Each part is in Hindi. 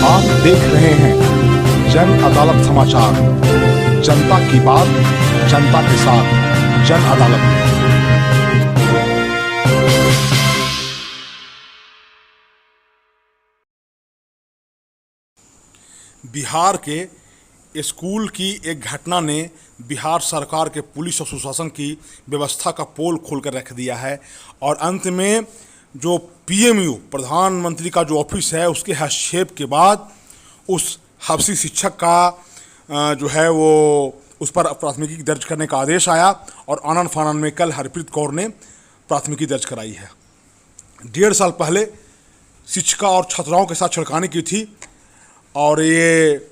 आप देख रहे हैं जन अदालत समाचार। जनता की बात जनता के साथ, जन अदालत में। बिहार के स्कूल की एक घटना ने बिहार सरकार के पुलिस और सुशासन की व्यवस्था का पोल खोलकर रख दिया है। और अंत में जो पीएमयू प्रधानमंत्री का जो ऑफिस है उसके हस्तक्षेप के बाद उस हफ्सी शिक्षक का जो है वो उस पर प्राथमिकी दर्ज करने का आदेश आया। और आनन फानन में कल हरप्रीत कौर ने प्राथमिकी दर्ज कराई है। 1.5 साल पहले शिक्षिका और छात्राओं के साथ छेड़खानी की थी और ये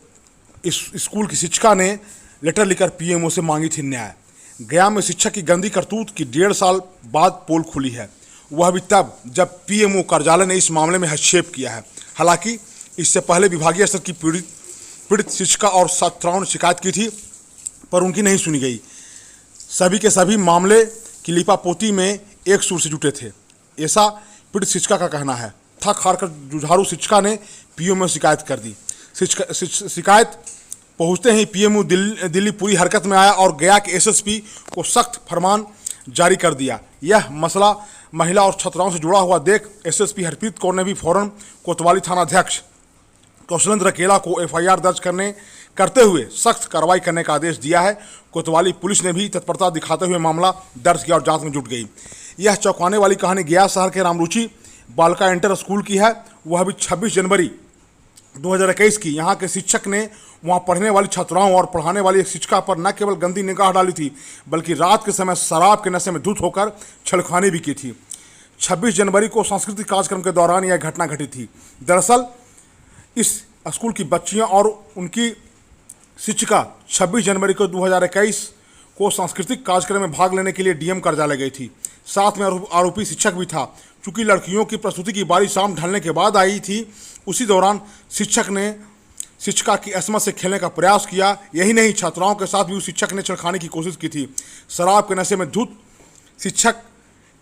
इस स्कूल की शिक्षिका ने लेटर लिखकर पीएमओ से मांगी थी न्याय। गया में शिक्षक की गंदी करतूत की 1.5 साल बाद पोल खुली है, वह भी तब जब पीएमओ कार्यालय ने इस मामले में हस्तक्षेप किया है। हालांकि इससे पहले विभागीय स्तर की पीड़ित शिक्षिका और छात्राओं ने शिकायत की थी, पर उनकी नहीं सुनी गई। सभी के सभी मामले की लिपापोती में एक सुर से जुटे थे, ऐसा पीड़ित शिक्षिका का कहना है। थक हार कर जुझारू शिक्षिका ने पीएमओ में शिकायत कर दी। शिकायत पहुंचते ही पीएमओ दिल्ली पूरी हरकत में आया और गया के एसएसपी को सख्त फरमान जारी कर दिया। यह मसला महिला और छात्राओं से जुड़ा हुआ देख एसएसपी हरप्रीत कौर ने भी फौरन कोतवाली थानाध्यक्ष कौशलेंद्र अकेला को एफआईआर दर्ज करते हुए सख्त कार्रवाई करने का आदेश दिया है। कोतवाली पुलिस ने भी तत्परता दिखाते हुए मामला दर्ज किया और जांच में जुट गई। यह चौंकाने वाली कहानी गया शहर के रामरुचि बालिका इंटर स्कूल की है, वह भी 26 जनवरी 2021 की। यहाँ के शिक्षक ने वहाँ पढ़ने वाली छात्राओं और पढ़ाने वाली एक शिक्षिका पर न केवल गंदी निगाह डाली थी, बल्कि रात के समय शराब के नशे में धुत होकर छेड़खानी भी की थी। 26 जनवरी को सांस्कृतिक कार्यक्रम के दौरान यह घटना घटी थी। दरअसल इस स्कूल की बच्चियां और उनकी शिक्षिका 26 जनवरी को 2021 को सांस्कृतिक कार्यक्रम में भाग लेने के लिए डीएम कार्यालय गई थी। साथ में आरोपी शिक्षक भी था। चूंकि लड़कियों की प्रस्तुति की बारी शाम ढलने के बाद आई थी, उसी दौरान शिक्षक ने शिक्षिका की असमत से खेलने का प्रयास किया। यही नहीं, छात्राओं के साथ भी उस शिक्षक ने छेड़खानी की कोशिश की थी। शराब के नशे में धुत शिक्षक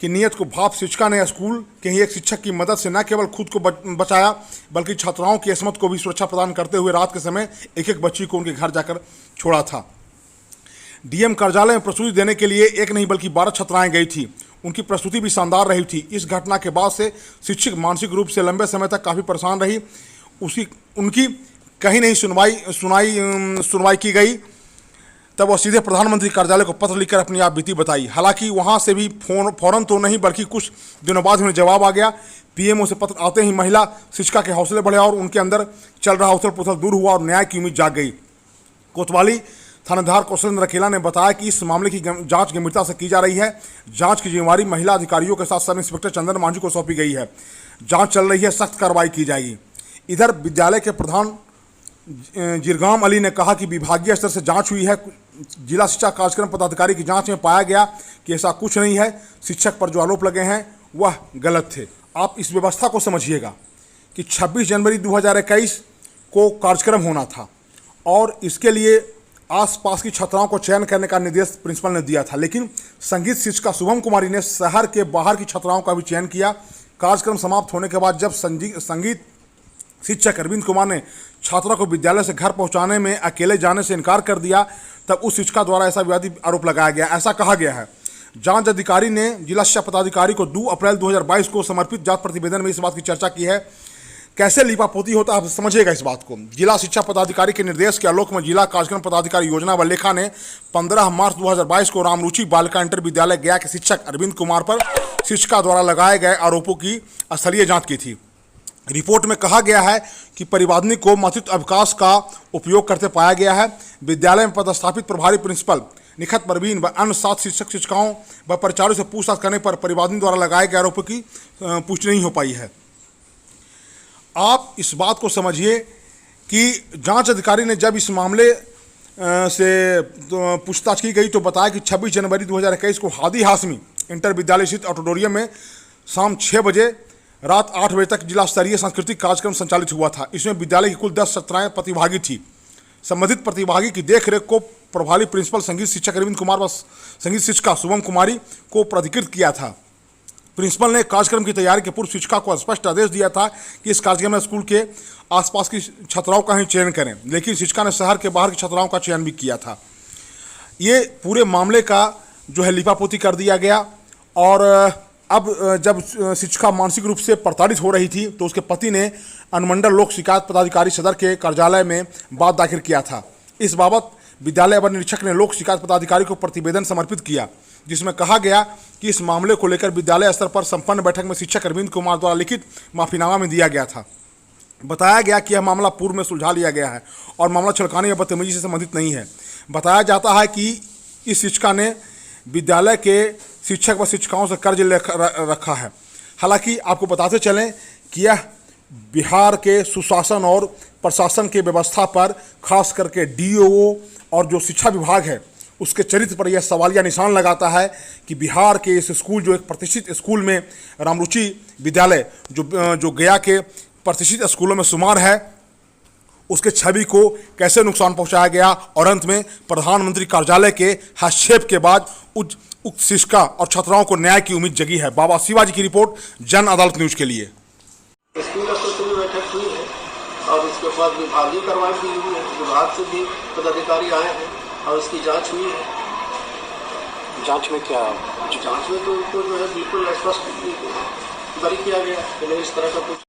की नीयत को भाप शिक्षिका ने स्कूल के ही एक शिक्षक की मदद से न केवल खुद को बचाया, बल्कि छात्राओं की असमत को भी सुरक्षा प्रदान करते हुए रात के समय एक एक बच्ची को उनके घर जाकर छोड़ा था। डीएम कार्यालय में प्रस्तुति देने के लिए एक नहीं बल्कि 12 छात्राएं गई थी। उनकी प्रस्तुति भी शानदार रही थी। इस घटना के बाद से शिक्षक मानसिक रूप से लंबे समय तक काफ़ी परेशान रही। उनकी कहीं नहीं सुनवाई की गई। तब वह सीधे प्रधानमंत्री कार्यालय को पत्र लिखकर अपनी आप बीती बताई। हालांकि वहां से भी फौरन तो नहीं, बल्कि कुछ दिनों बाद उन्हें जवाब आ गया। पीएमओ से पत्र आते ही महिला शिक्षिका के हौसले बढ़े और उनके अंदर चल रहा उथल पुथल दूर हुआ और न्याय की उम्मीद जाग गई। कोतवाली थानेदार कौशलेंद्र अकेला ने बताया कि इस मामले की जांच गंभीरता से की जा रही है। जांच की जिम्मेवारी महिला अधिकारियों के साथ सब इंस्पेक्टर चंदन मांझी को सौंपी गई है। जांच चल रही है, सख्त कार्रवाई की जाएगी। इधर विद्यालय के प्रधान जिरगाम अली ने कहा कि विभागीय स्तर से जांच हुई है। जिला शिक्षा कार्यक्रम पदाधिकारी की जांच में पाया गया कि ऐसा कुछ नहीं है। शिक्षक पर जो आरोप लगे हैं वह गलत थे। आप इस व्यवस्था को समझिएगा कि 26 जनवरी 2021 को कार्यक्रम होना था और इसके लिए आसपास की छात्राओं को चयन करने का निर्देश प्रिंसिपल ने दिया था, लेकिन संगीत शिक्षिका शुभम कुमारी ने शहर के बाहर की छात्राओं का भी चयन किया। कार्यक्रम समाप्त होने के बाद जब संगीत शिक्षक अरविंद कुमार ने छात्रा को विद्यालय से घर पहुंचाने में अकेले जाने से इनकार कर दिया, तब उस शिक्षिका द्वारा ऐसा विवादी आरोप लगाया गया। ऐसा कहा गया है, जांच अधिकारी ने जिला शिक्षा पदाधिकारी को 2 अप्रैल 2022 को समर्पित जांच प्रतिवेदन में इस बात की चर्चा की है। कैसे लिपापोती होता है आप समझिएगा इस बात को। जिला शिक्षा पदाधिकारी के निर्देश के आलोक में जिला कार्यक्रम पदाधिकारी योजना व लेखा ने 15 मार्च 2022 को रामरुचि बालिका इंटर विद्यालय गया के शिक्षक अरविंद कुमार पर शिक्षिका द्वारा लगाए गए आरोपों की स्थलीय जांच की थी। रिपोर्ट में कहा गया है कि परिवादिनी को मातृत्व अवकाश का उपयोग करते पाया गया है। विद्यालय में पदस्थापित प्रभारी प्रिंसिपल निखत परवीन व अन्य 7 शिक्षक शिक्षिकाओं व परिचारियों से पूछताछ करने पर परिवादिनी द्वारा लगाए गए आरोपों की पुष्टि नहीं हो पाई है। आप इस बात को समझिए कि जांच अधिकारी ने जब इस मामले से पूछताछ की गई तो बताया कि 26 जनवरी 2021 को हादी हाशमी इंटर विद्यालय स्थित ऑडिटोरियम में शाम 6 बजे रात 8 बजे तक जिला स्तरीय सांस्कृतिक कार्यक्रम संचालित हुआ था। इसमें विद्यालय की कुल 10 छात्राएं प्रतिभागी थी। संबंधित प्रतिभागी की देखरेख को प्रभारी प्रिंसिपल संगीत शिक्षक अरविंद कुमार व संगीत शिक्षिका शुभम कुमारी को प्राधिकृत किया था। प्रिंसिपल ने कार्यक्रम की तैयारी के पूर्व शिक्षिका को स्पष्ट आदेश दिया था कि इस कार्यक्रम में स्कूल के आसपास की छात्राओं का ही चयन करें, लेकिन शिक्षिका ने शहर के बाहर की छात्राओं का चयन भी किया था। ये पूरे मामले का जो है लिपापोती कर दिया गया। और अब जब शिक्षिका मानसिक रूप से प्रताड़ित हो रही थी तो उसके पति ने अनुमंडल लोक शिकायत पदाधिकारी सदर के कार्यालय में बात दाखिल किया था। इस बाबत विद्यालय अवर निरीक्षक ने लोक शिकायत पदाधिकारी को प्रतिवेदन समर्पित किया, जिसमें कहा गया कि इस मामले को लेकर विद्यालय स्तर पर संपन्न बैठक में शिक्षक अरविंद कुमार द्वारा लिखित माफीनामा में दिया गया था। बताया गया कि यह मामला पूर्व में सुलझा लिया गया है और मामला छलकाने या बदतमीजी से संबंधित नहीं है। बताया जाता है कि इस शिक्षिका ने विद्यालय के शिक्षक व शिक्षिकाओं से कर्ज रखा है। हालांकि आपको बताते चलें कि यह बिहार के सुशासन और प्रशासन के व्यवस्था पर, खास करके डीओ और जो शिक्षा विभाग है उसके चरित्र पर यह सवालिया निशान लगाता है कि बिहार के इस स्कूल, जो एक प्रतिष्ठित स्कूल में रामरुचि विद्यालय जो गया के प्रतिष्ठित स्कूलों में शुमार है, उसके छवि को कैसे नुकसान पहुंचाया गया। और अंत में प्रधानमंत्री कार्यालय के हस्तक्षेप के बाद उक्त शिक्षिका और छात्राओं को न्याय की उम्मीद जगी है। बाबा शिवाजी की रिपोर्ट, जन अदालत न्यूज के लिए। स्कूल स्तर में बैठक हुई है और उसके बाद विभागीय कार्रवाई भी हुई है। विभाग से भी पदाधिकारी आए हैं और उसकी जांच हुई है। जांच में क्या? जांच में तो उनको जो है बिल्कुल स्पष्ट बरी किया गया कि नहीं, इस तरह का कुछ